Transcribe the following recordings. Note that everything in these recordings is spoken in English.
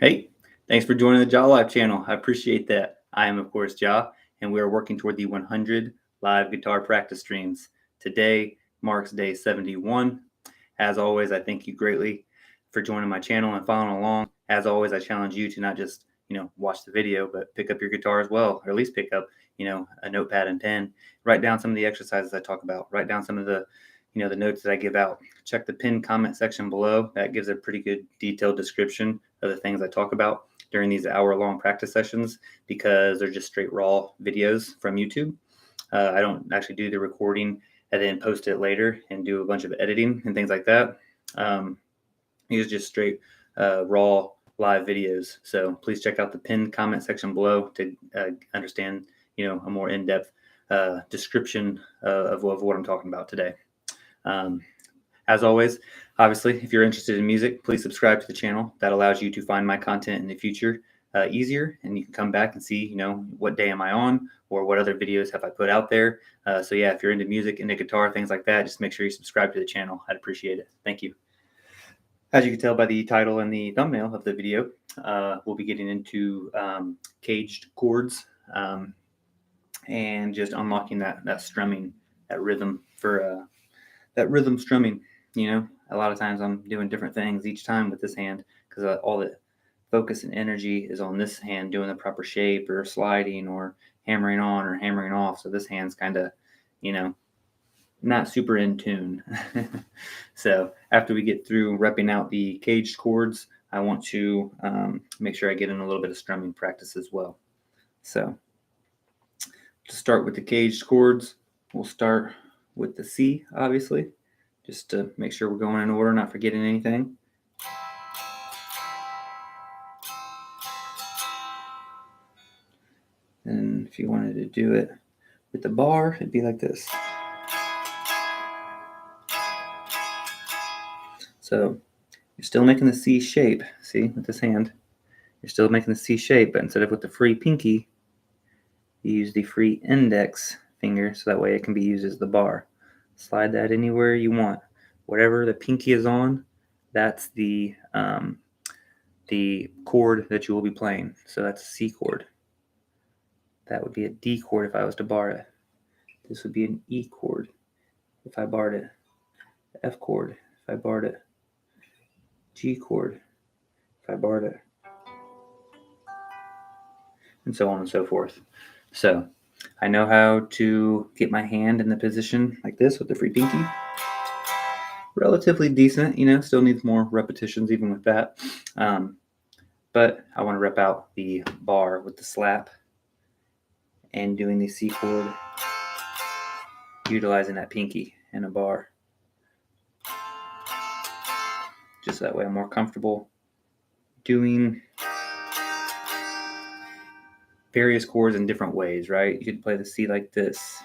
Hey, thanks for joining the Ja Live channel. I appreciate that. I am, of course, Ja, and we are working toward the 100 live guitar practice streams. Today marks day 71. As always, I thank you greatly for joining my channel and following along. As always, I challenge you to not just, watch the video, but pick up your guitar as well, or at least pick up, a notepad and pen. Write down some of the exercises I talk about. Write down some of the notes that I give out. Check the pinned comment section below. That gives a pretty good detailed description of the things I talk about during these hour-long practice sessions because they're just straight raw videos from YouTube. I don't actually do the recording and then post it later and do a bunch of editing and things like that. These are just straight raw live videos. So please check out the pinned comment section below to understand, a more in-depth description of what I'm talking about today. As always, obviously, if you're interested in music, please subscribe to the channel. That allows you to find my content in the future easier, and you can come back and see, what day am I on or what other videos have I put out there. So yeah, if you're into music, into guitar, things like that, just make sure you subscribe to the channel. I'd appreciate it. Thank you. As you can tell by the title and the thumbnail of the video, we'll be getting into caged chords and just unlocking that strumming, that rhythm for that rhythm strumming. A lot of times I'm doing different things each time with this hand because all the focus and energy is on this hand doing the proper shape or sliding or hammering on or hammering off. So this hand's kind of, not super in tune. So after we get through repping out the caged chords, I want to make sure I get in a little bit of strumming practice as well. So to start with the caged chords, we'll start with the C, obviously, just to make sure we're going in order, not forgetting anything. And if you wanted to do it with the bar, it'd be like this. So you're still making the C shape, see, with this hand. You're still making the C shape, but instead of with the free pinky, you use the free index finger, so that way it can be used as the bar. Slide that anywhere you want. Whatever the pinky is on, that's the chord that you will be playing. So that's a C chord. That would be a D chord if I was to bar it. This would be an E chord if I barred it. F chord if I barred it. G chord if I barred it. And so on and so forth. So I know how to get my hand in the position like this with the free pinky. Relatively decent, still needs more repetitions even with that. But I want to rep out the bar with the slap and doing the C chord, utilizing that pinky in a bar. Just that way I'm more comfortable doing various chords in different ways, right? You could play the C like this,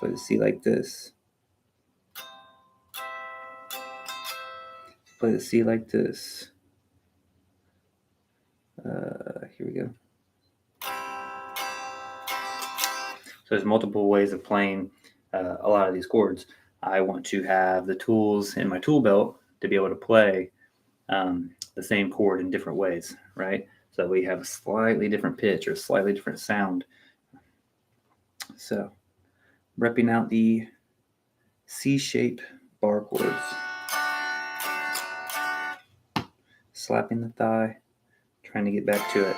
play the C like this, play the C like this. Here we go. So there's multiple ways of playing a lot of these chords. I want to have the tools in my tool belt to be able to play the same chord in different ways, right? So we have a slightly different pitch or a slightly different sound. So repping out the C-shape bar chords. Slapping the thigh, trying to get back to it.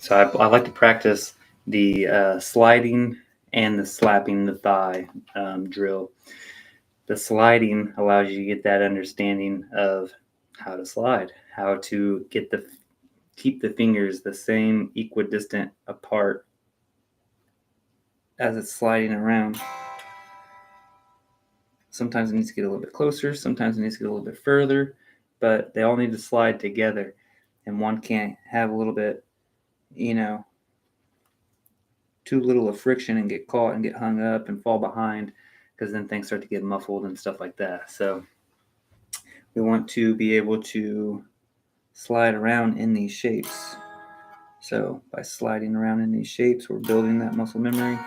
So I like to practice the sliding and the slapping the thigh drill. The sliding allows you to get that understanding of how to slide, how to keep the fingers the same equidistant apart as it's sliding around. Sometimes it needs to get a little bit closer, sometimes it needs to get a little bit further, but they all need to slide together. And one can't have a little bit, too little of friction and get caught and get hung up and fall behind, because then things start to get muffled and stuff like that. So we want to be able to slide around in these shapes. So by sliding around in these shapes, we're building that muscle memory,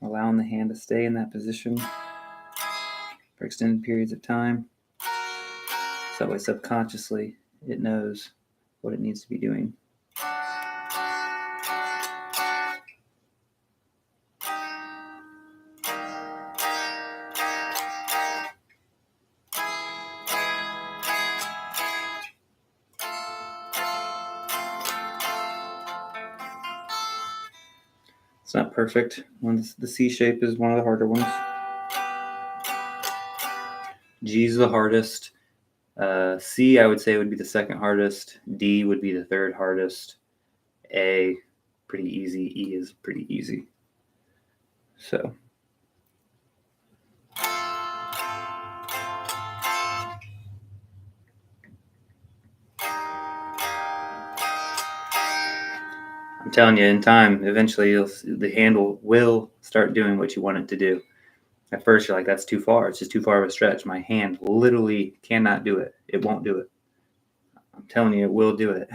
allowing the hand to stay in that position for extended periods of time. So that way subconsciously it knows what it needs to be doing. It's not perfect. The C shape is one of the harder ones. G is the hardest. C, I would say, would be the second hardest. D would be the third hardest. A, pretty easy. E is pretty easy. So I'm telling you, in time, eventually the handle will start doing what you want it to do. At first, you're like, that's too far. It's just too far of a stretch. My hand literally cannot do it. It won't do it. I'm telling you, it will do it.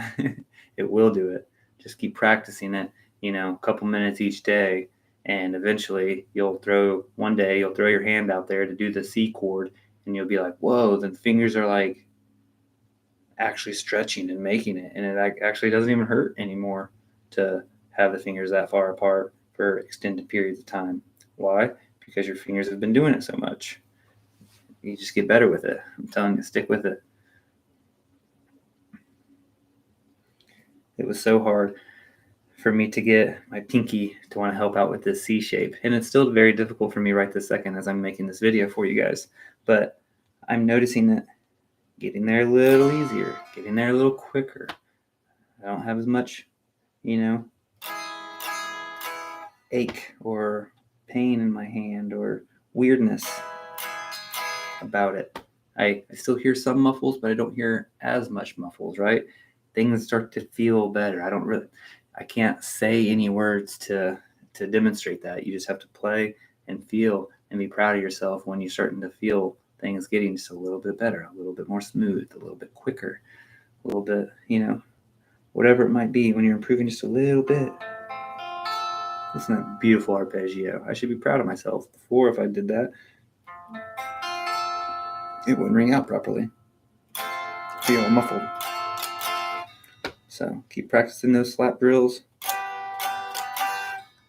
It will do it. Just keep practicing it, a couple minutes each day. And eventually one day you'll throw your hand out there to do the C chord, and you'll be like, whoa, the fingers are like actually stretching and making it. And it actually doesn't even hurt anymore to have the fingers that far apart for extended periods of time. Why? Because your fingers have been doing it so much. You just get better with it. I'm telling you, stick with it. It was so hard for me to get my pinky to want to help out with this C shape. And it's still very difficult for me right this second as I'm making this video for you guys. But I'm noticing that getting there a little easier, getting there a little quicker. I don't have as much, ache or pain in my hand or weirdness about it. I still hear some muffles, but I don't hear as much muffles, right? Things start to feel better. I can't say any words to demonstrate that. You just have to play and feel and be proud of yourself when you're starting to feel things getting just a little bit better, a little bit more smooth, a little bit quicker, a little bit, whatever it might be, when you're improving just a little bit. Isn't that beautiful arpeggio? I should be proud of myself. Before, if I did that, it wouldn't ring out properly. It'd be all muffled. So keep practicing those slap drills.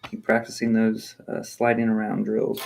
Keep practicing those sliding around drills.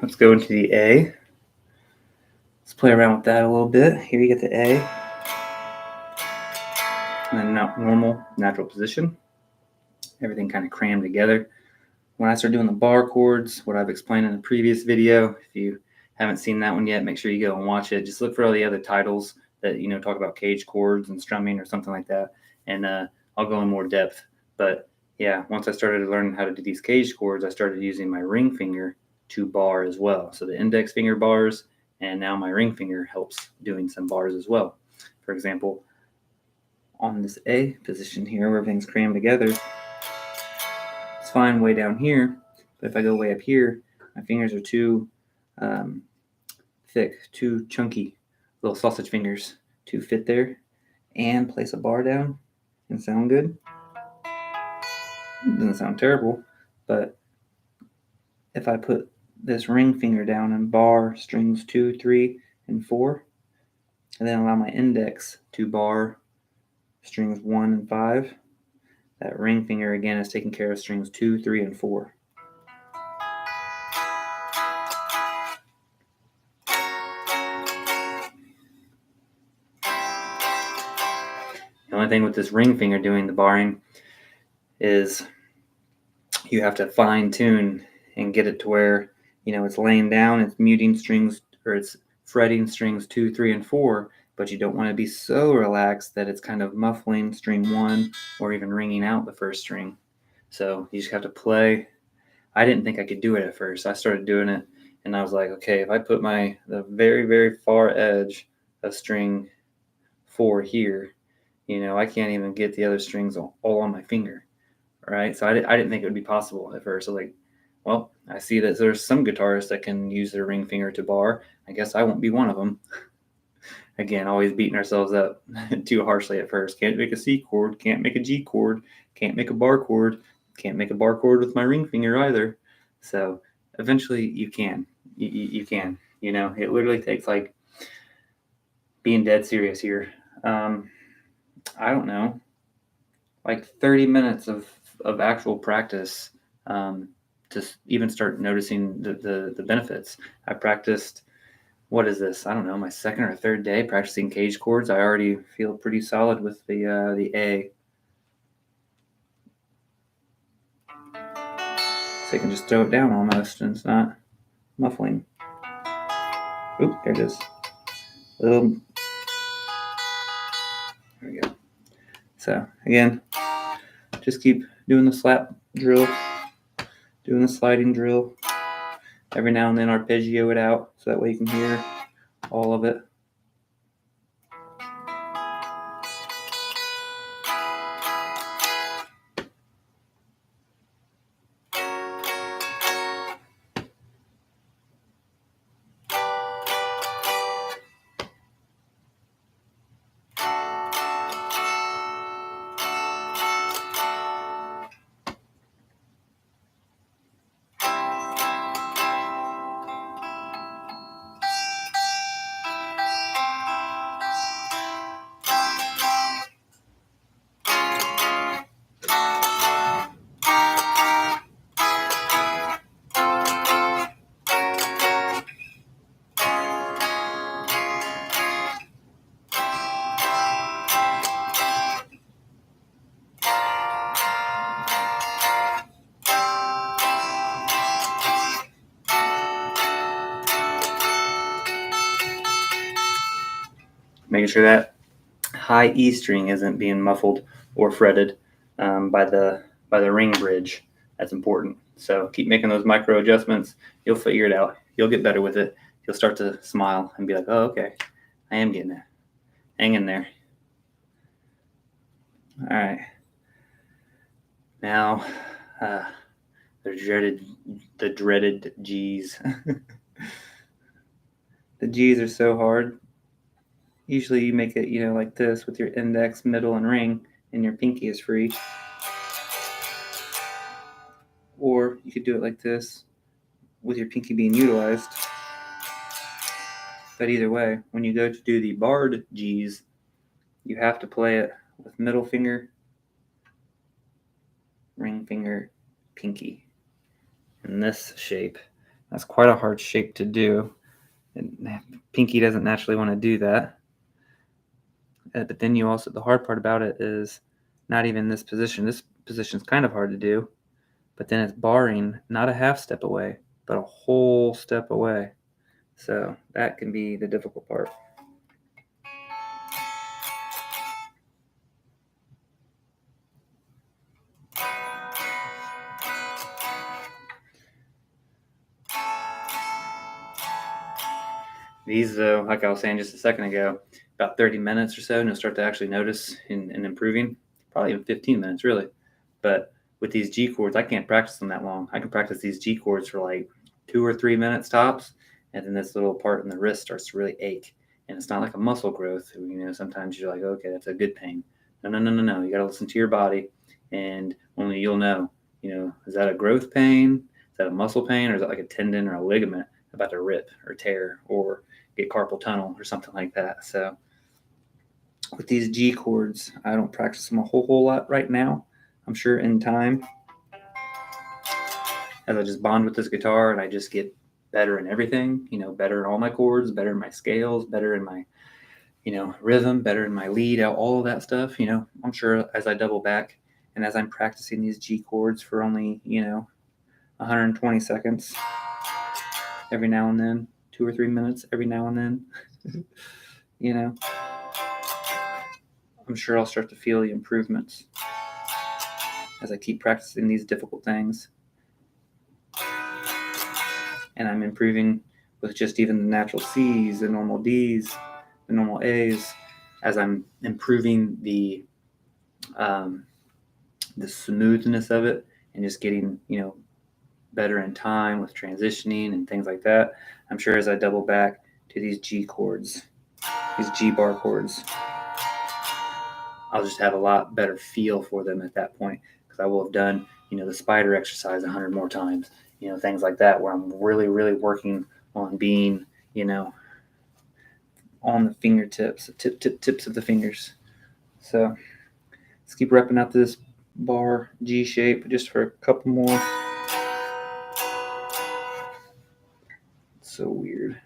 let's go into the A. Let's play around with that a little bit. Here you get the A. And then normal, natural position. Everything kind of crammed together. When I start doing the bar chords, what I've explained in a previous video, if you haven't seen that one yet, make sure you go and watch it. Just look for all the other titles that, talk about CAGED chords and strumming or something like that. And I'll go in more depth. But yeah, once I started learning how to do these CAGED chords, I started using my ring finger to bar as well. So the index finger bars, and now my ring finger helps doing some bars as well. For example, on this A position here, where everything's crammed together, it's fine way down here, but if I go way up here, my fingers are too thick, too chunky, little sausage fingers to fit there and place a bar down and sound good. It doesn't sound terrible, but if I put this ring finger down and bar strings 2, 3, and 4, and then allow my index to bar strings 1 and 5, that ring finger again is taking care of strings 2, 3, and 4. The only thing with this ring finger doing the barring is you have to fine tune and get it to where, it's laying down, it's muting strings, or it's fretting strings 2, 3, and 4, but you don't want to be so relaxed that it's kind of muffling string 1 or even ringing out the first string. So you just have to play. I didn't think I could do it at first. I started doing it and I was like, okay, if I put the very, very far edge of string 4 here, I can't even get the other strings all on my finger, right? So I didn't think it would be possible at first. I was like, well, I see that there's some guitarists that can use their ring finger to bar. I guess I won't be one of them. Again, always beating ourselves up too harshly at first. Can't make a C chord, can't make a G chord, can't make a bar chord, can't make a bar chord with my ring finger either. So eventually you can. You can. It literally takes, like, being dead serious here. I don't know, like 30 minutes of actual practice to even start noticing the benefits. I practiced, what is this? I don't know, my second or third day practicing CAGED chords. I already feel pretty solid with the A. So you can just throw it down almost, and it's not muffling. Oop, there it is. There we go. So again, just keep doing the slap drill, doing the sliding drill. Every now and then arpeggio it out so that way you can hear all of it. Making sure that high E string isn't being muffled or fretted by the ring bridge. That's important. So keep making those micro adjustments. You'll figure it out. You'll get better with it. You'll start to smile and be like, oh, okay, I am getting it. Hang in there. All right. Now, the dreaded G's. The G's are so hard. Usually you make it, like this with your index, middle, and ring, and your pinky is free. Or you could do it like this with your pinky being utilized. But either way, when you go to do the barred G's, you have to play it with middle finger, ring finger, pinky, in this shape. That's quite a hard shape to do. And pinky doesn't naturally want to do that. But then you also, the hard part about it is not even this position. This position is kind of hard to do, but then it's barring not a half step away, but a whole step away. So that can be the difficult part. These, though, like I was saying just a second ago, about 30 minutes or so, and you'll start to actually notice in improving, probably even 15 minutes, really. But with these G chords, I can't practice them that long. I can practice these G chords for like 2 or 3 minutes tops, and then this little part in the wrist starts to really ache. And it's not like a muscle growth. Sometimes you're like, okay, that's a good pain. No. You got to listen to your body, and only you'll know, is that a growth pain? Is that a muscle pain? Or is that like a tendon or a ligament about to rip or tear or get carpal tunnel or something like that? So with these G chords, I don't practice them a whole lot right now. I'm sure in time, as I just bond with this guitar and I just get better in everything, better in all my chords, better in my scales, better in my, rhythm, better in my lead, all of that stuff, I'm sure as I double back and as I'm practicing these G chords for only, 120 seconds every now and then, 2 or 3 minutes every now and then, I'm sure I'll start to feel the improvements as I keep practicing these difficult things. And I'm improving with just even the natural C's, the normal D's, the normal A's, as I'm improving the smoothness of it and just getting, better in time with transitioning and things like that. I'm sure as I double back to these G chords, these G bar chords, I'll just have a lot better feel for them at that point, because I will have done, the spider exercise 100 more times, things like that, where I'm really, really working on being, on the fingertips, tips of the fingers. So let's keep repping out this bar G shape just for a couple more. It's so weird.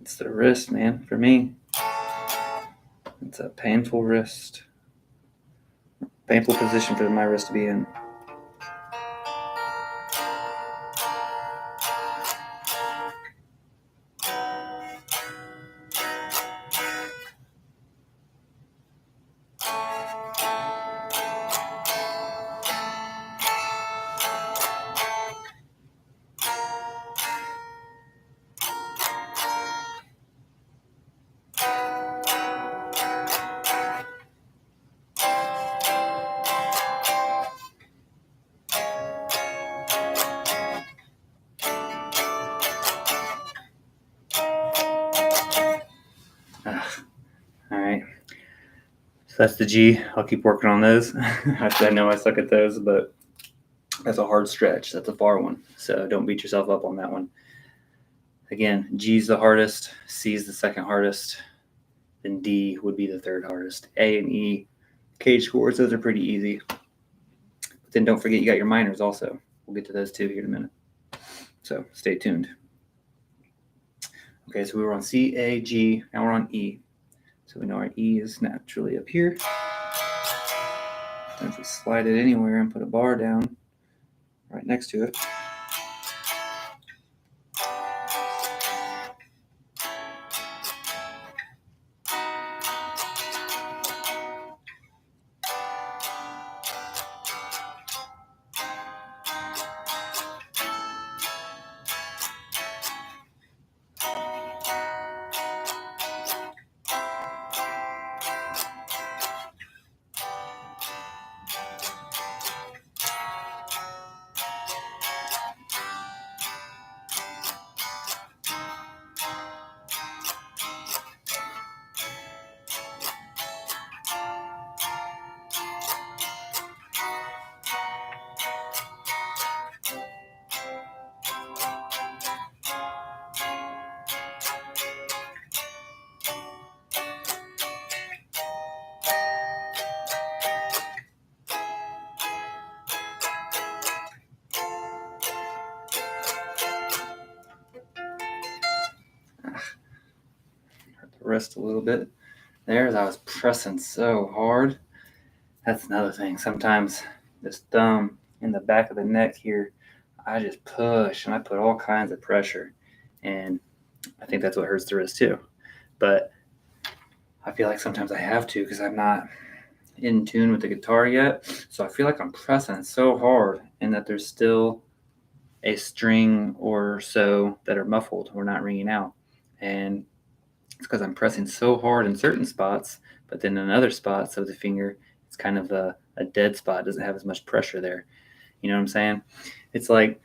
It's the wrist, man, for me. It's a painful wrist. Painful position for my wrist to be in. All right. So that's the G. I'll keep working on those. I know I suck at those, but that's a hard stretch. That's a far one. So don't beat yourself up on that one. Again, G's the hardest, C's the second hardest, then D would be the third hardest. A and E, CAGED chords, those are pretty easy. But then don't forget you got your minors also. We'll get to those too here in a minute. So stay tuned. Okay, so we were on C, A, G, now we're on E. So we know our E is naturally up here. And if we slide it anywhere and put a bar down right next to it, wrist a little bit there as I was pressing so hard. That's another thing. Sometimes this thumb in the back of the neck here, I just push and I put all kinds of pressure. And I think that's what hurts the wrist too. But I feel like sometimes I have to because I'm not in tune with the guitar yet. So I feel like I'm pressing so hard and that there's still a string or so that are muffled or not ringing out. And it's because I'm pressing so hard in certain spots, but then in other spots of the finger, it's kind of a dead spot. It doesn't have as much pressure there. You know what I'm saying? It's like,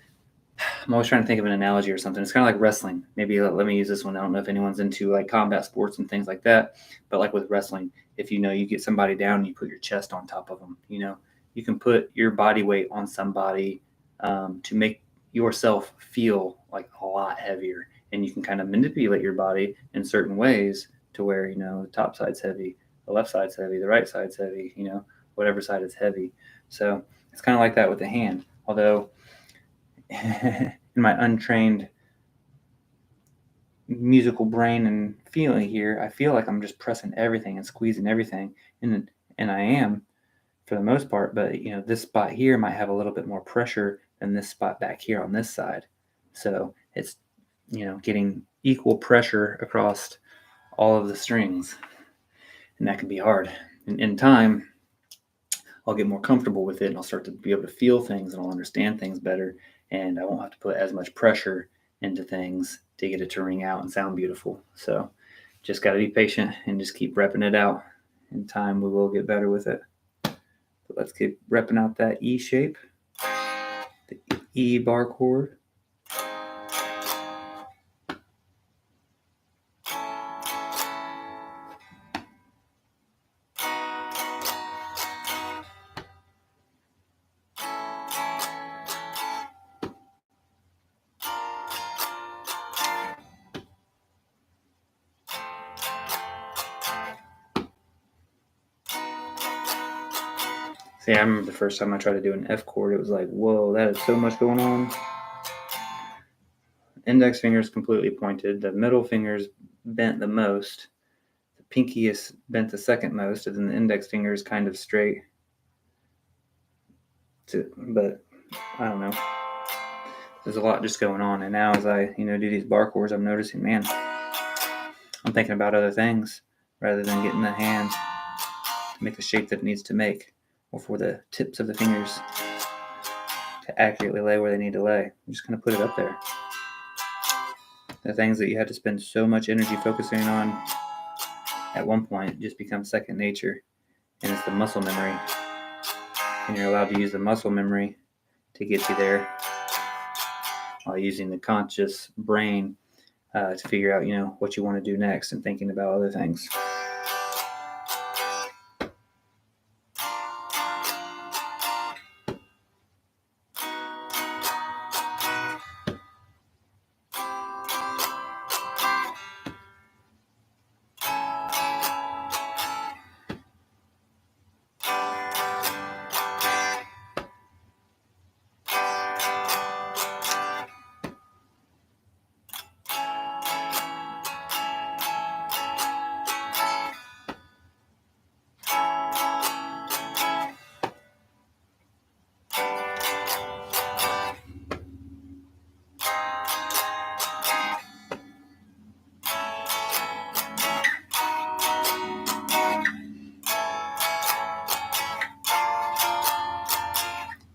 I'm always trying to think of an analogy or something. It's kind of like wrestling. Maybe let me use this one. I don't know if anyone's into like combat sports and things like that, but like with wrestling, if you get somebody down and you put your chest on top of them, you can put your body weight on somebody to make yourself feel like a lot heavier, and you can kind of manipulate your body in certain ways to where the top side's heavy, the left side's heavy, the right side's heavy, whatever side is heavy. So it's kind of like that with the hand, although in my untrained musical brain and feeling here, I feel like I'm just pressing everything and squeezing everything, and I am for the most part. But this spot here might have a little bit more pressure than this spot back here on this side, so it's getting equal pressure across all of the strings, and that can be hard. And in time, I'll get more comfortable with it, and I'll start to be able to feel things, and I'll understand things better, and I won't have to put as much pressure into things to get it to ring out and sound beautiful. So just got to be patient and just keep repping it out. In time, we will get better with it. But let's keep repping out that E shape, the E bar chord. See, I remember the first time I tried to do an F chord, it was like, whoa, that is so much going on. Index finger is completely pointed. The middle finger's bent the most. The pinky is bent the second most, and then the index finger is kind of straight. But I don't know. There's a lot just going on. And now as I, do these bar chords, I'm noticing, man, I'm thinking about other things rather than getting the hand to make the shape that it needs to make, or for the tips of the fingers to accurately lay where they need to lay. I'm just going to put it up there. The things that you had to spend so much energy focusing on at one point just become second nature, and it's the muscle memory. And you're allowed to use the muscle memory to get you there while using the conscious brain to figure out, what you want to do next and thinking about other things.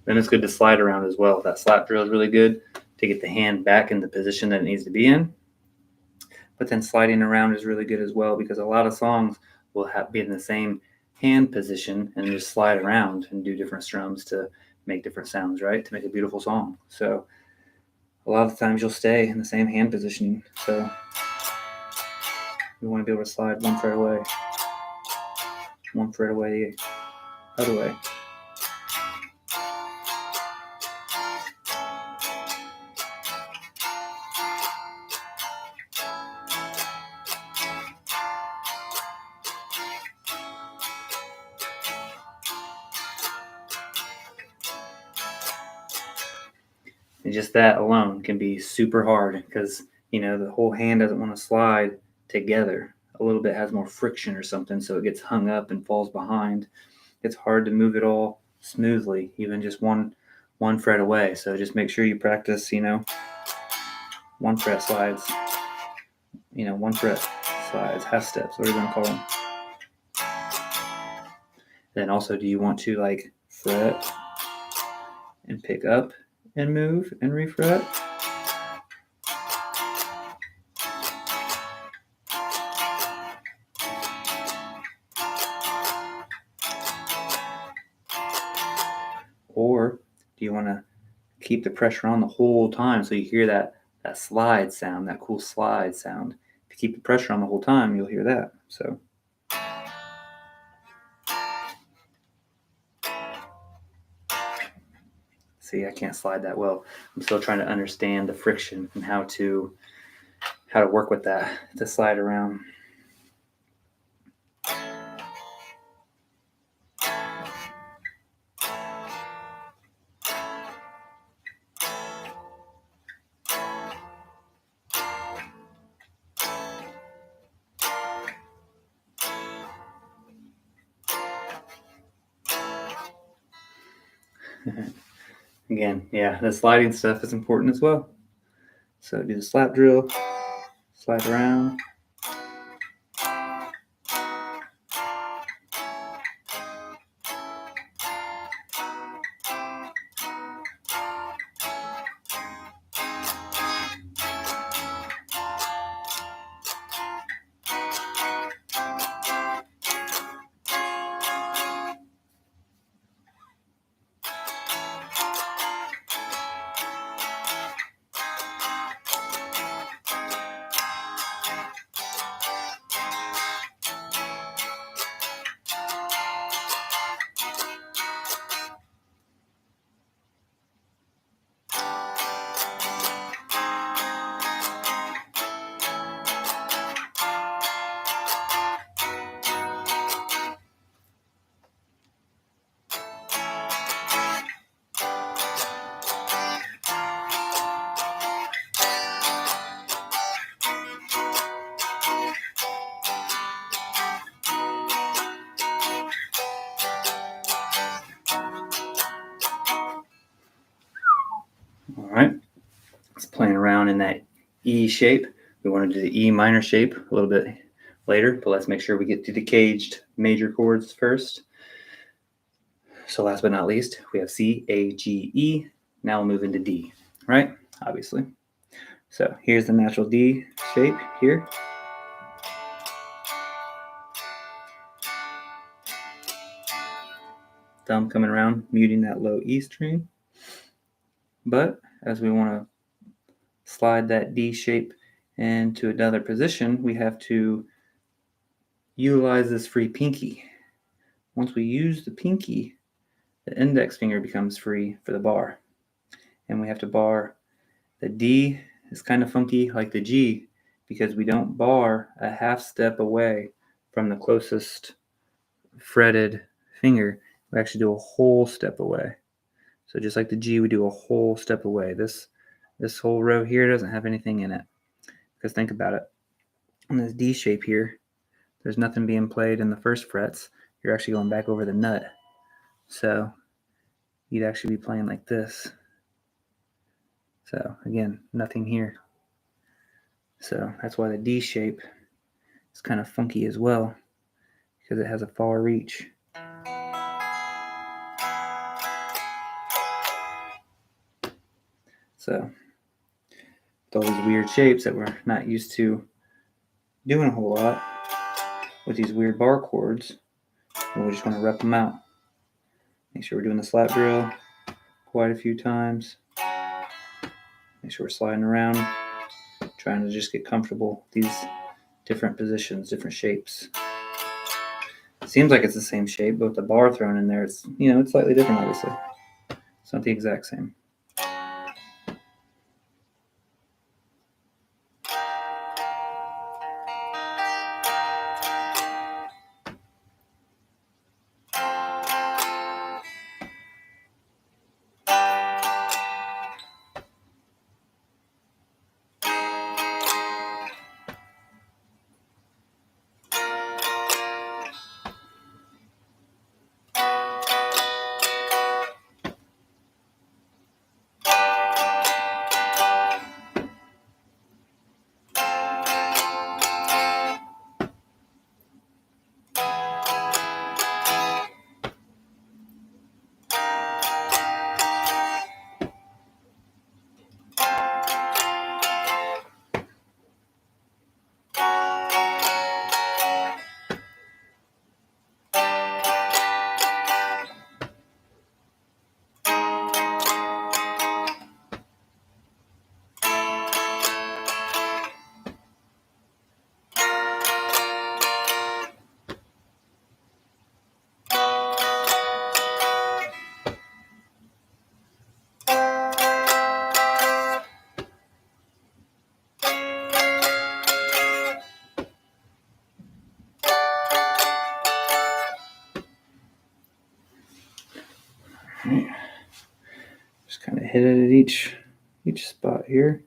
Then it's good to slide around as well. That slap drill is really good to get the hand back in the position that it needs to be in. But then sliding around is really good as well, because a lot of songs will be in the same hand position and just slide around and do different strums to make different sounds, right? To make a beautiful song. So a lot of the times you'll stay in the same hand positioning. So you want to be able to slide one fret away, the other way. And just that alone can be super hard because, the whole hand doesn't want to slide together a little bit has more friction or something, so it gets hung up and falls behind. It's hard to move it all smoothly, even just one fret away. So just make sure you practice, 1 fret slides, 1 fret slides, half steps, whatever you want to call them. Then also, do you want to like fret and pick up and move and refret? Or do you want to keep the pressure on the whole time so you hear that slide sound, that cool slide sound? If you keep the pressure on the whole time, you'll hear that. So see, I can't slide that well. I'm still trying to understand the friction and how to work with that to slide around. Again, yeah, the sliding stuff is important as well. So do the slap drill, slide around. All right, it's playing around in that E shape. We want to do the E minor shape a little bit later, but let's make sure we get to the caged major chords first. So last but not least, we have C, A, G, E. Now we'll move into D, right? Obviously. So here's the natural D shape here. Thumb coming around, muting that low E string. But as we want to slide that D shape into another position, we have to utilize this free pinky. Once we use the pinky, the index finger becomes free for the bar. And we have to bar. The D is kind of funky like the G because we don't bar a half step away from the closest fretted finger. We actually do a whole step away. So just like the G, we do a whole step away. This whole row here doesn't have anything in it. Because think about it. On this D shape here, there's nothing being played in the first frets. You're actually going back over the nut. So you'd actually be playing like this. So again, nothing here. So that's why the D shape is kind of funky as well, because it has a far reach. So with all these weird shapes that we're not used to doing a whole lot with these weird bar chords, and we just want to rep them out. Make sure we're doing the slap drill quite a few times. Make sure we're sliding around, trying to just get comfortable with these different positions, different shapes. It seems like it's the same shape, but with the bar thrown in there, it's it's slightly different, obviously. It's not the exact same. right. Just kind of hit it at each spot here.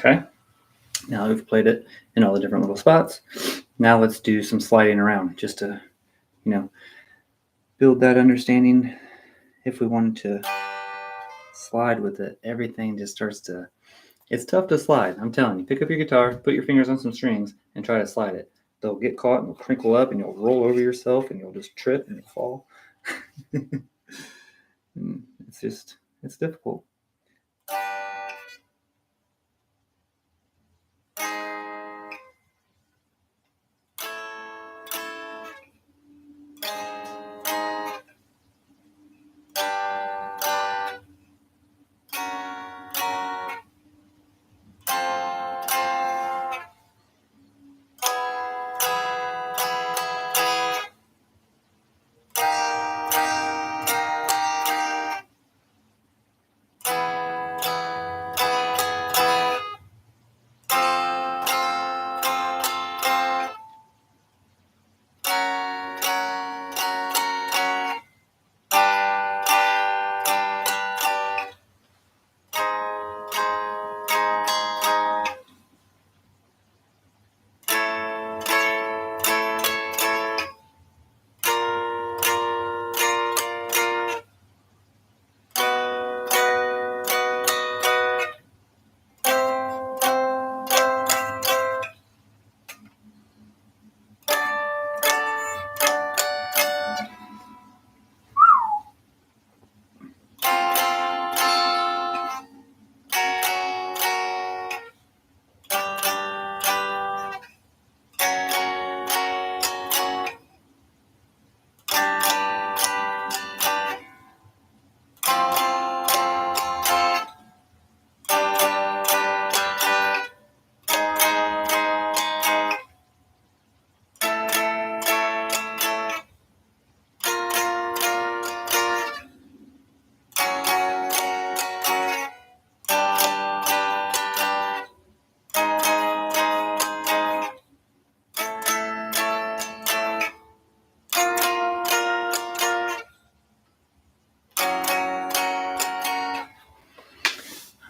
Okay, now we've played it in all the different little spots. Now let's do some sliding around just to, build that understanding. If we wanted to slide with it, everything just starts to, it's tough to slide. I'm telling you, pick up your guitar, put your fingers on some strings and try to slide it. They'll get caught and they'll crinkle up and you'll roll over yourself and you'll just trip and you'll fall. It's difficult.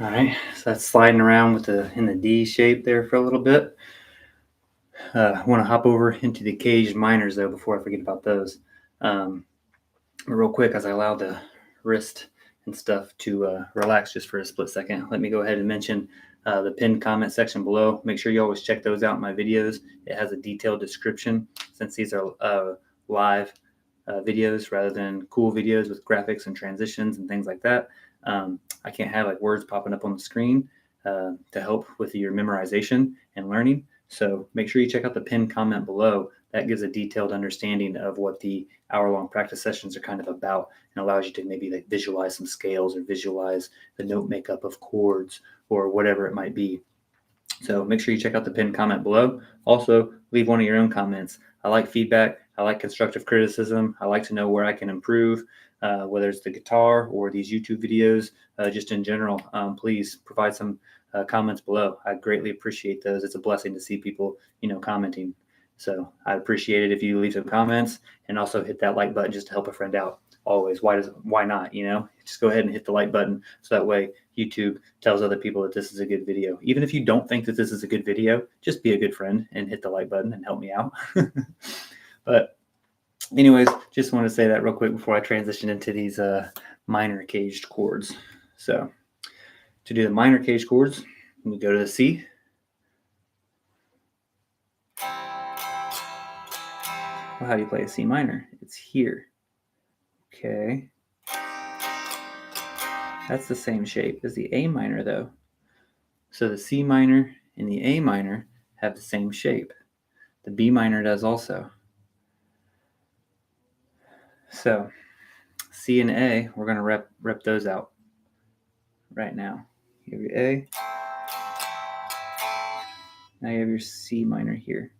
All right, so that's sliding around with in the D shape there for a little bit. I want to hop over into the caged minors though before I forget about those. Real quick, as I allow the wrist and stuff to relax just for a split second, let me go ahead and mention the pinned comment section below. Make sure you always check those out in my videos. It has a detailed description since these are live videos rather than cool videos with graphics and transitions and things like that. I can't have like words popping up on the screen to help with your memorization and learning. So make sure you check out the pinned comment below. That gives a detailed understanding of what the hour-long practice sessions are kind of about, and allows you to maybe like visualize some scales or visualize the note makeup of chords or whatever it might be. So make sure you check out the pinned comment below. Also, leave one of your own comments. I like feedback. I like constructive criticism. I like to know where I can improve, whether it's the guitar or these YouTube videos, just in general. Please provide some comments below. I greatly appreciate those. It's a blessing to see people, commenting. So I'd appreciate it if you leave some comments, and also hit that like button just to help a friend out. Always. Why not? Just go ahead and hit the like button, so that way YouTube tells other people that this is a good video. Even if you don't think that this is a good video, just be a good friend and hit the like button and help me out. But anyways, just want to say that real quick before I transition into these minor caged chords. So to do the minor caged chords, we go to the C. Well, how do you play a C minor? It's here. Okay. That's the same shape as the A minor, though. So the C minor and the A minor have the same shape. The B minor does also. So C and A, we're going to rep those out right now. You have your A. Now you have your C minor here.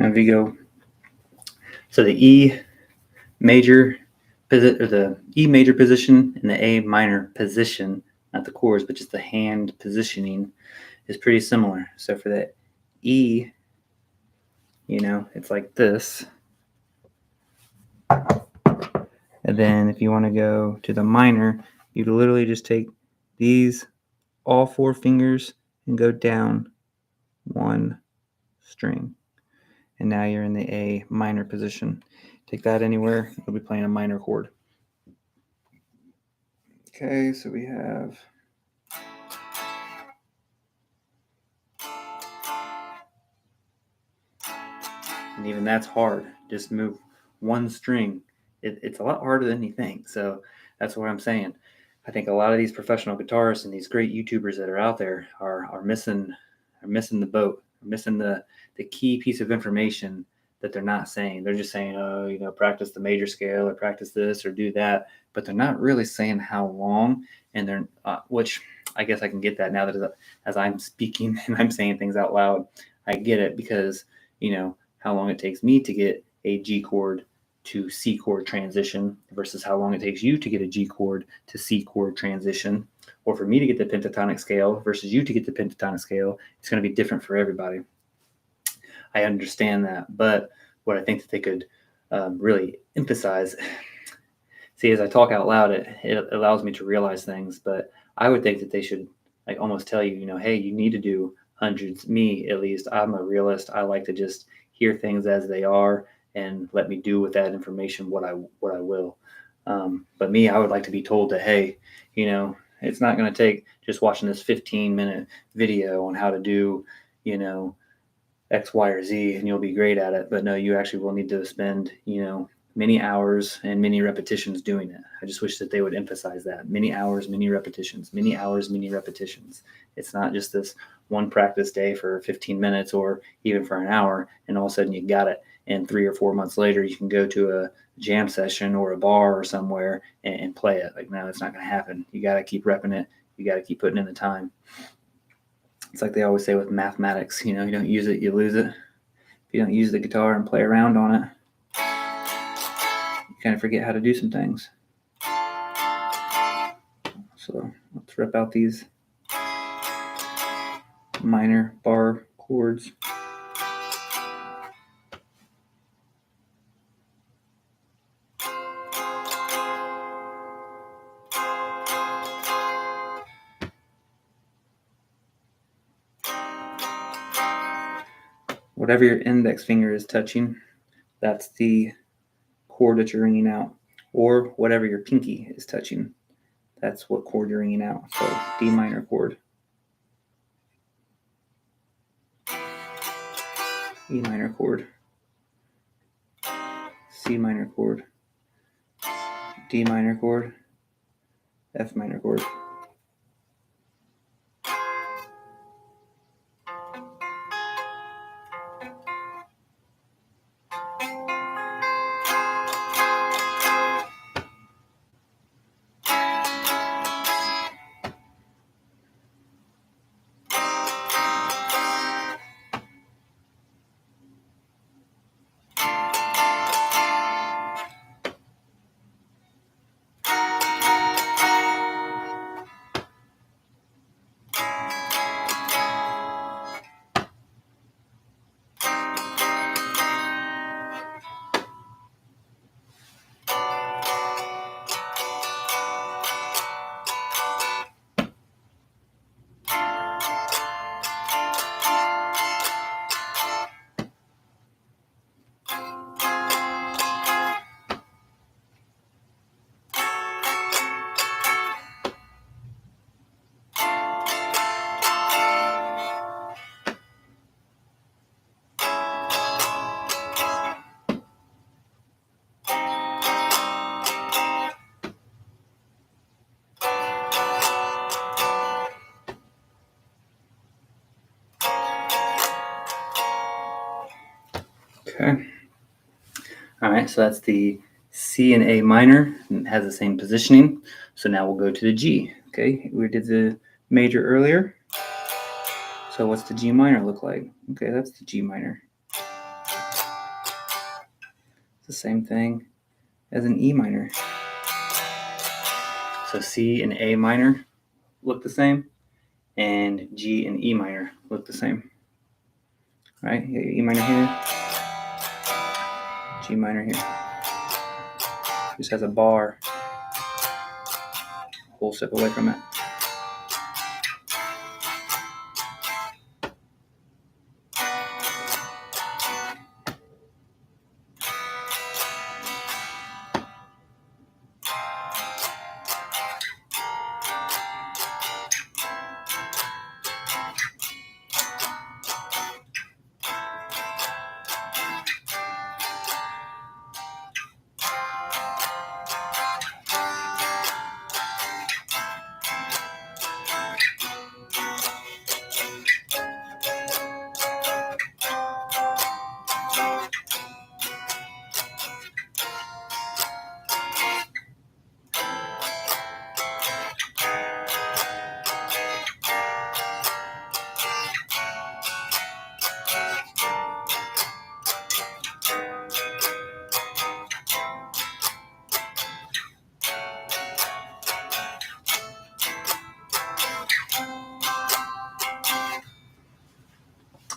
And if you go, so the E major position and the A minor position, not the chords, but just the hand positioning, is pretty similar. So for the E, it's like this. And then if you want to go to the minor, you literally just take these, all 4 fingers, and go down 1 string. And now you're in the A minor position. Take that anywhere, you'll be playing a minor chord. Okay, so we have and even that's hard. Just move 1 string. It's a lot harder than you think. So that's what I'm saying. I think a lot of these professional guitarists and these great YouTubers that are out there are missing the boat, missing the key piece of information that they're not saying. They're just saying, oh, practice the major scale or practice this or do that, but they're not really saying how long. And they're which I guess I can get that now that as I'm speaking and I'm saying things out loud, I get it, because how long it takes me to get a G chord to C chord transition versus how long it takes you to get a G chord to C chord transition, or for me to get the pentatonic scale versus you to get the pentatonic scale. It's going to be different for everybody. I understand that, but what I think that they could really emphasize, see, as I talk out loud, it allows me to realize things, but I would think that they should like almost tell you, hey, you need to do hundreds. Me, at least, I'm a realist. I like to just hear things as they are and let me do with that information what I will. But me, I would like to be told that, hey, it's not going to take just watching this 15-minute video on how to do, X, Y, or Z, and you'll be great at it. But no, you actually will need to spend, many hours and many repetitions doing it. I just wish that they would emphasize that. Many hours, many repetitions, many hours, many repetitions. It's not just this one practice day for 15 minutes or even for an hour, and all of a sudden you got it. And 3 or 4 months later, you can go to a jam session or a bar or somewhere and play it. Like, no, it's not going to happen. You got to keep repping it. You got to keep putting in the time. It's like they always say with mathematics, you don't use it, you lose it. If you don't use the guitar and play around on it, you kind of forget how to do some things. So let's rip out these minor bar chords. Whatever your index finger is touching, that's the chord that you're ringing out. Or whatever your pinky is touching, that's what chord you're ringing out. So D minor chord, E minor chord, C minor chord, D minor chord, F minor chord. Okay. All right, so that's the C and A minor, and it has the same positioning. So now we'll go to the G. Okay, we did the major earlier. So what's the G minor look like? Okay, that's the G minor. It's the same thing as an E minor. So C and A minor look the same, and G and E minor look the same. All right, you got your E minor here, G minor here. Just has a bar, a whole step away from it.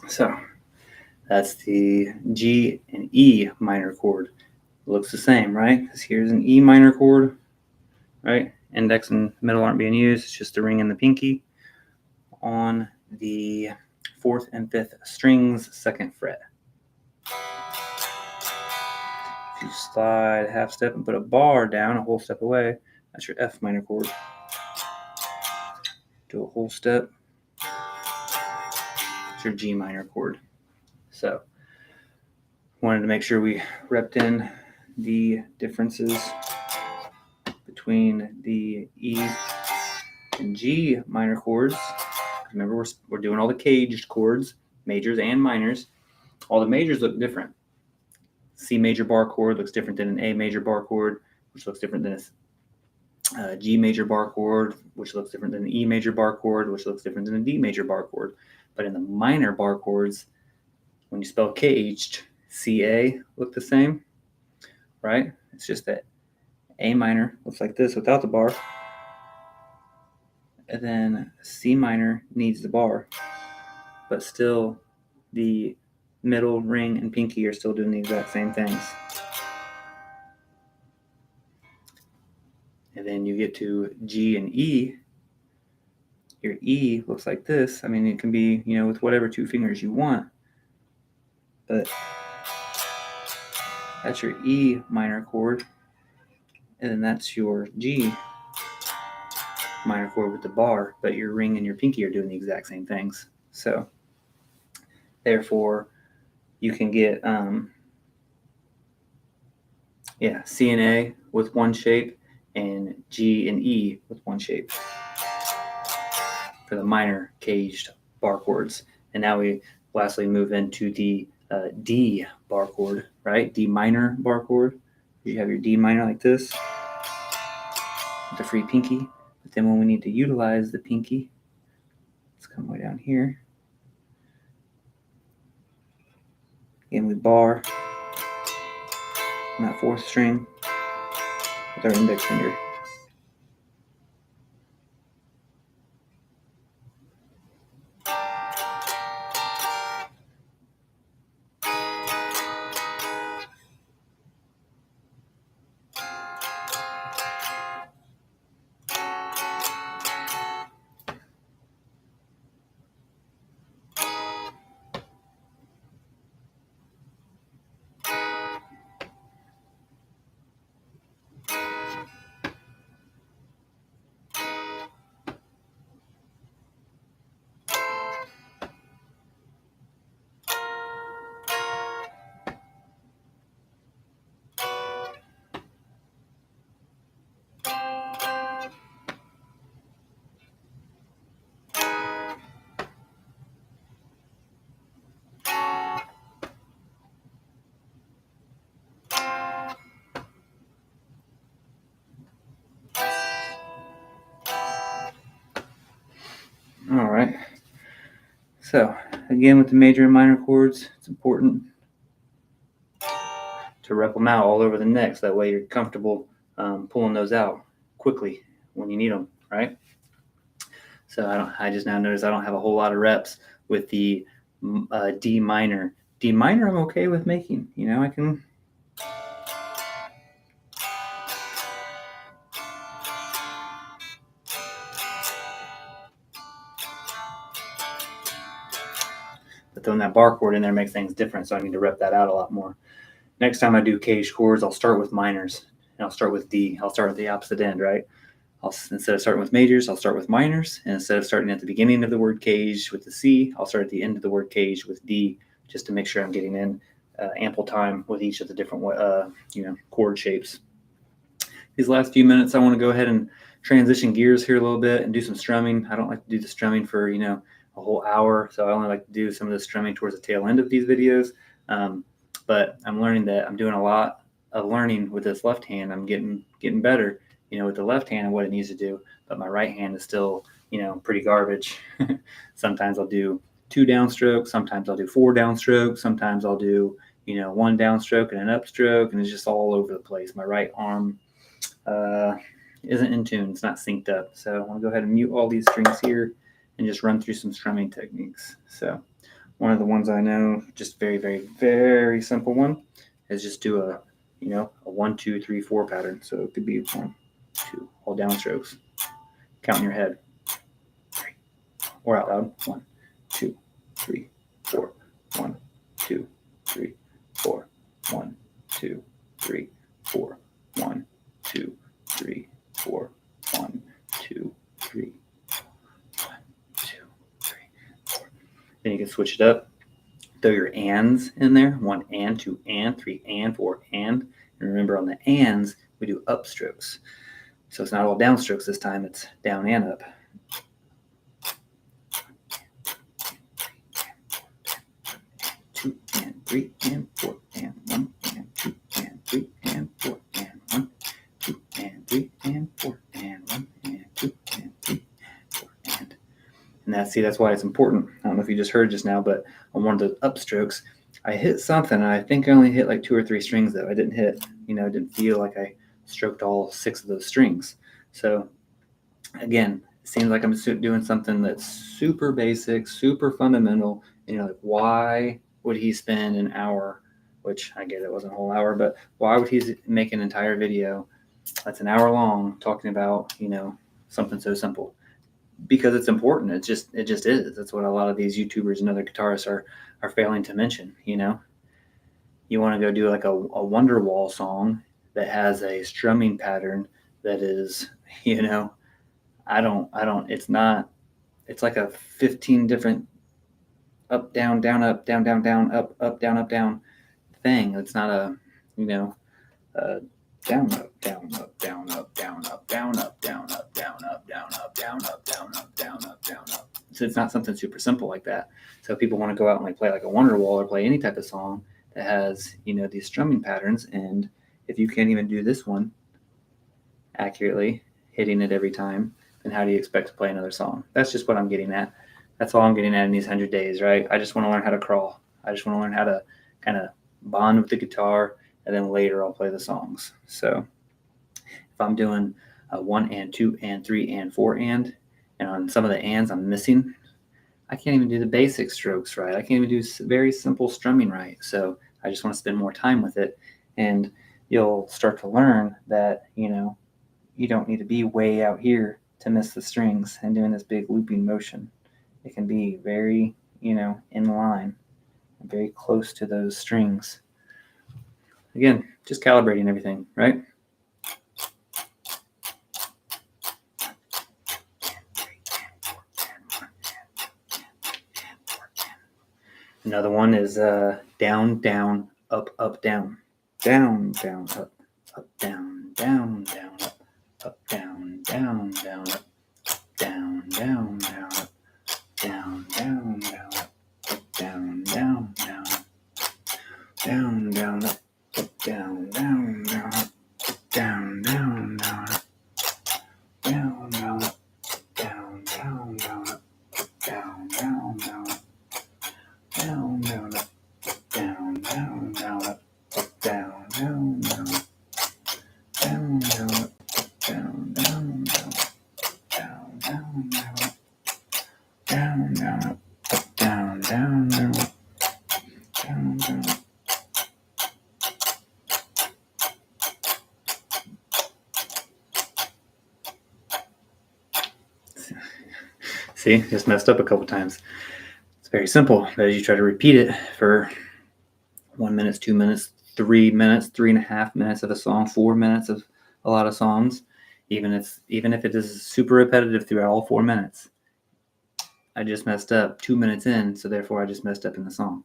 So that's the G and E minor chord. It looks the same, right? Because here's an E minor chord, right? Index and middle aren't being used. It's just the ring and the pinky on the 4th and 5th strings, 2nd fret. If you slide a half step and put a bar down a whole step away, that's your F minor chord. Do a whole step, it's your G minor chord. So wanted to make sure we repped in the differences between the E and G minor chords. Remember, we're doing all the caged chords, majors and minors. All the majors look different. C major bar chord looks different than an A major bar chord, which looks different than a G major bar chord, which looks different than an E major bar chord, which looks different than a D major bar chord. But in the minor bar chords, when you spell caged, CA look the same, right? It's just that A minor looks like this without the bar, and then C minor needs the bar, but still the middle, ring, and pinky are still doing the exact same things. And then you get to G and E. Your E looks like this. I mean, it can be, with whatever two fingers you want, but that's your E minor chord, and then that's your G minor chord with the bar, but your ring and your pinky are doing the exact same things. So therefore you can get C and A with one shape and G and E with one shape for the minor caged bar chords. And now we lastly move into the D bar chord, right? D minor bar chord. You have your D minor like this with the free pinky. But then when we need to utilize the pinky, let's come way down here. Again, we bar on that fourth string with our index finger. All right. So again, with the major and minor chords, it's important to rep them out all over the neck, so that way you're comfortable pulling those out quickly when you need them, right? So I just now noticed I don't have a whole lot of reps with the D minor. D minor I'm okay with making. I can. But throwing that bar chord in there makes things different, so I need to rep that out a lot more. Next time I do caged chords, I'll start with minors, and I'll start with D. I'll start at the opposite end, right? Instead of starting with majors, I'll start with minors. And instead of starting at the beginning of the word caged with the C, I'll start at the end of the word caged with D, just to make sure I'm getting in ample time with each of the different chord shapes. These last few minutes, I want to go ahead and transition gears here a little bit and do some strumming. I don't like to do the strumming for a whole hour, so I only like to do some of the strumming towards the tail end of these videos. But I'm learning that I'm doing a lot of learning with this left hand. I'm getting better, with the left hand and what it needs to do. But my right hand is still, pretty garbage. Sometimes I'll do 2 downstrokes. Sometimes I'll do 4 downstrokes. Sometimes I'll do, 1 downstroke and an upstroke, and it's just all over the place. My right arm isn't in tune. It's not synced up. So I want to go ahead and mute all these strings here and just run through some strumming techniques. So one of the ones I know, just very, very, very simple one, is just do a 1, 2, 3, 4 pattern. So it could be 1, 2, all downstrokes. Count in your head. 3, or out loud. 1, 2, 3, 4. 1, 2, 3, 4. 1, 2, 3, 4. 1, 2, 3, 4. 1, 2, 3, 4. 1, 2, 3, 4. Then you can switch it up throw your ands in there. 1 and, 2 and, 3 and, 4 and. And remember on the ands, we do upstrokes. So it's not all downstrokes this time, it's down and up. 2 and 3 and 4 and 1 and 2 and 3 and 4 and 1, 2 and 3 and 4 and 1 and 2 and 3, 4 and that's why it's important. I don't know if you just heard just now, but on one of the upstrokes, I hit something, and I think I only hit like 2 or 3 strings though. I didn't hit, it didn't feel like I stroked all 6 of those strings. So again, it seems like I'm doing something that's super basic, super fundamental. Like, why would he spend an hour, which I get it wasn't a whole hour, but why would he make an entire video that's an hour long talking about, something so simple? Because it's important. It just is. That's what a lot of these YouTubers and other guitarists are failing to mention. You want to go do like a Wonderwall song that has a strumming pattern that is, it's like a 15 different up, down, down, up, down, down, down, up, down, up, down thing. It's not a, down, up, down, up, down, up, down, up, down, up, down, up, down, up, down, up, down, up, down, up, down, up, down, up. So it's not something super simple like that. So people want to go out and play like a Wonderwall or play any type of song that has, these strumming patterns. And if you can't even do this one accurately, hitting it every time, then how do you expect to play another song? That's just what I'm getting at. That's all I'm getting at in these 100 days, right? I just want to learn how to crawl. I just want to learn how to kind of bond with the guitar, and then later I'll play the songs. So if I'm doing a 1 and 2 and 3 and 4 and on some of the ands I'm missing, I can't even do the basic strokes right. I can't even do very simple strumming right. So I just want to spend more time with it, and you'll start to learn that, you don't need to be way out here to miss the strings and doing this big looping motion. It can be very, in line, very close to those strings. Again, just calibrating everything, right? Another one is down, down, up, up, down. Down, down, up, up, down, down, down, up, down, down, down, up, down, down, down, up, down, down, down, up, down, down, down, up, down, down, up, down, down, down, up, down, down, down, up, down, down, up, down, down, down, up, down, down, down, up, down, down, up, down, down, down, up, down, down, down, up, down, down, up, down, down, down, up, down, down, down, up, down, down, up, down, down, down, up, down, down, up. See, just messed up a couple times. It's very simple, but as you try to repeat it for 1 minute, 2 minutes, 3 minutes, 3.5 minutes of a song, 4 minutes of a lot of songs, even if it is super repetitive throughout all 4 minutes, I just messed up 2 minutes in, so therefore I just messed up in the song.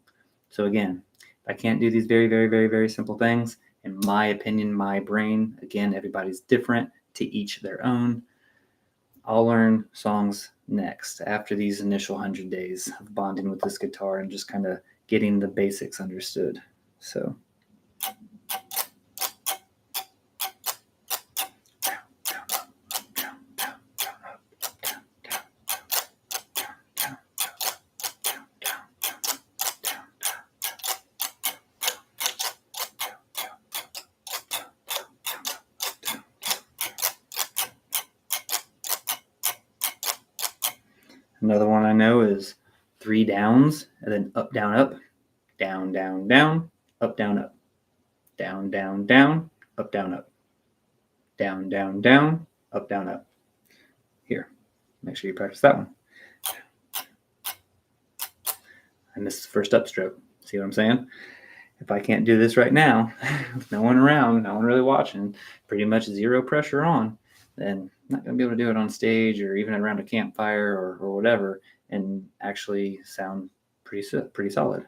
So again, I can't do these very, very, very, very simple things. In my opinion, my brain, again, everybody's different, to each their own. I'll learn songs next after these initial 100 days of bonding with this guitar and just kind of getting the basics understood. So another one I know is 3 downs and then up, down, down, down, up, down, up, down, down, down, up, down, up, down, down, down, up, down, up. Here, make sure you practice that one. I missed the first upstroke. See what I'm saying? If I can't do this right now, with no one around, no one really watching, pretty much zero pressure on, then I'm not going to be able to do it on stage or even around a campfire or whatever and actually sound pretty solid.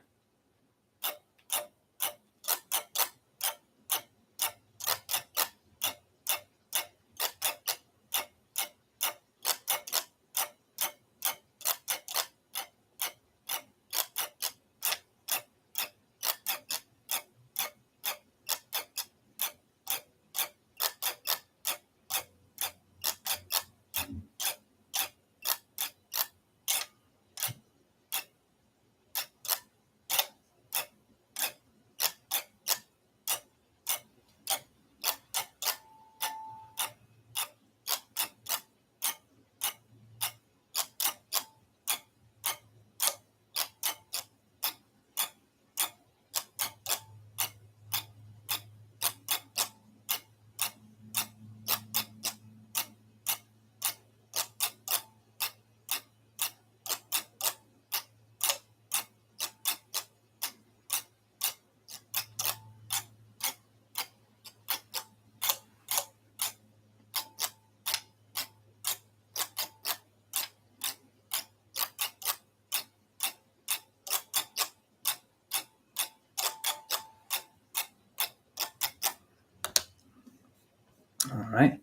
right?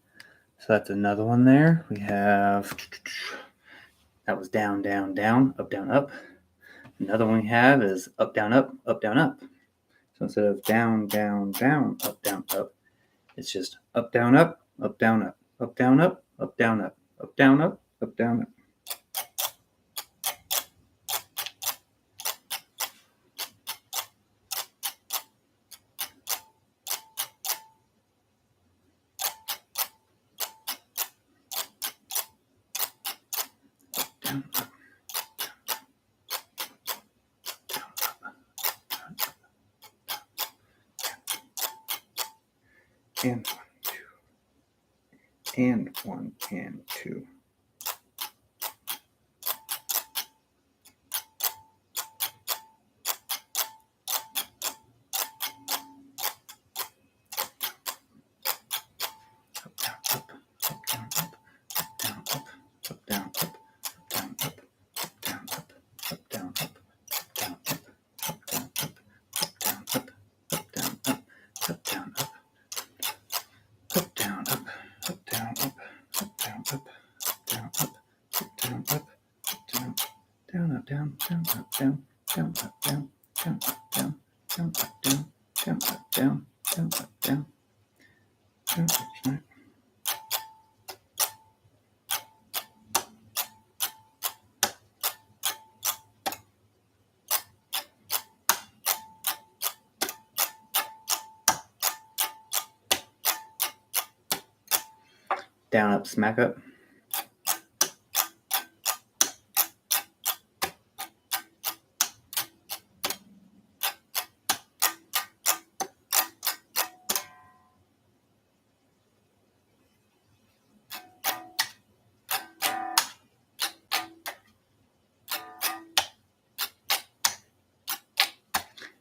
So that's another one there. We have, that was down, down, down, up, down, up. Another one we have is up, down, up, up, down, up. So instead of down, down, down, up, it's just up, down, up, up, down, up, up, down, up, up, down, up, up, down, up, up, down, up. Down, up, and 1, 2, and 1, and 2. Up, down, up, up, down, up, up, down, up, up, down, up, down, up, up, down, up, up, down, up, down, up, up, down, up, up, down, up, up, down, up, up, down, up, up, down, up, up, down, up, up, down, up, down, up, up, down, up, down, down, up, down, down, up, down, down, up, down, down, up, down, down, up, down, down, up, down, down, up, down, down, right. Down, up, smack up.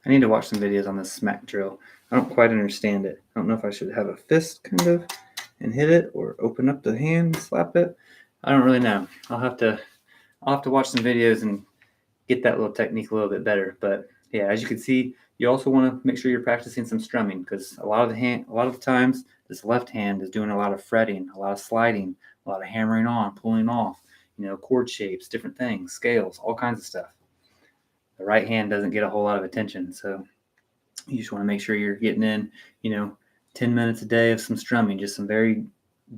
I need to watch some videos on this smack drill. I don't quite understand it. I don't know if I should have a fist kind of and hit it or open up the hand and slap it. I don't really know. I'll have to watch some videos and get that little technique a little bit better. But yeah, as you can see, you also want to make sure you're practicing some strumming, because a lot of the times this left hand is doing a lot of fretting, a lot of sliding, a lot of hammering on, pulling off, chord shapes, different things, scales, all kinds of stuff. The right hand doesn't get a whole lot of attention. So you just want to make sure you're getting in, 10 minutes a day of some strumming, just some very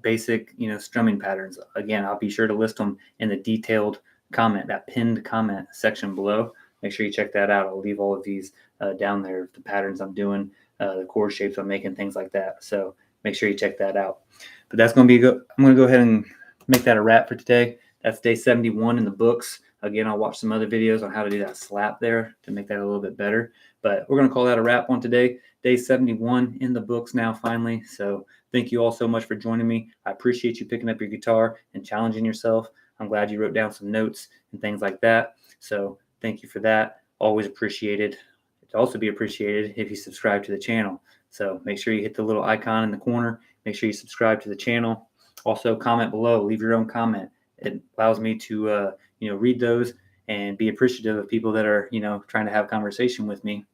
basic, strumming patterns. Again, I'll be sure to list them in the detailed comment, that pinned comment section below. Make sure you check that out. I'll leave all of these down there, the patterns I'm doing, the chord shapes I'm making, things like that. So make sure you check that out. But that's going to be good. I'm going to go ahead and make that a wrap for today. That's day 71 in the books. Again, I'll watch some other videos on how to do that slap there to make that a little bit better. But we're going to call that a wrap on today. Day 71 in the books now, finally. So thank you all so much for joining me. I appreciate you picking up your guitar and challenging yourself. I'm glad you wrote down some notes and things like that. So thank you for that. Always appreciated. It'd also be appreciated if you subscribe to the channel. So make sure you hit the little icon in the corner. Make sure you subscribe to the channel. Also, comment below. Leave your own comment. It allows me to read those and be appreciative of people that are trying to have conversation with me.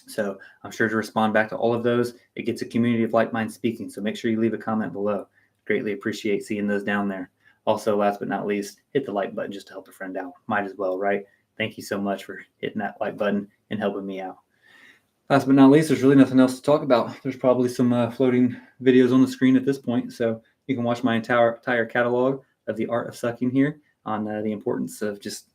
So I'm sure to respond back to all of those. It gets a community of like minds speaking. So make sure you leave a comment below. Greatly appreciate seeing those down there. Also, last but not least, hit the like button just to help a friend out. Might as well, right? Thank you so much for hitting that like button and helping me out. Last but not least, there's really nothing else to talk about. There's probably some floating videos on the screen at this point. So you can watch my entire catalog of the art of sucking here on the importance of just,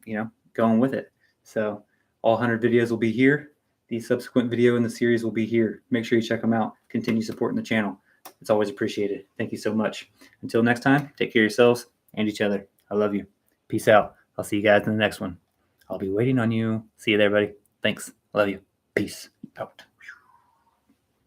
going with it. So all 100 videos will be here. The subsequent video in the series will be here. Make sure you check them out. Continue supporting the channel. It's always appreciated. Thank you so much. Until next time, take care of yourselves and each other. I love you. Peace out. I'll see you guys in the next one. I'll be waiting on you. See you there, buddy. Thanks. Love you. Peace out.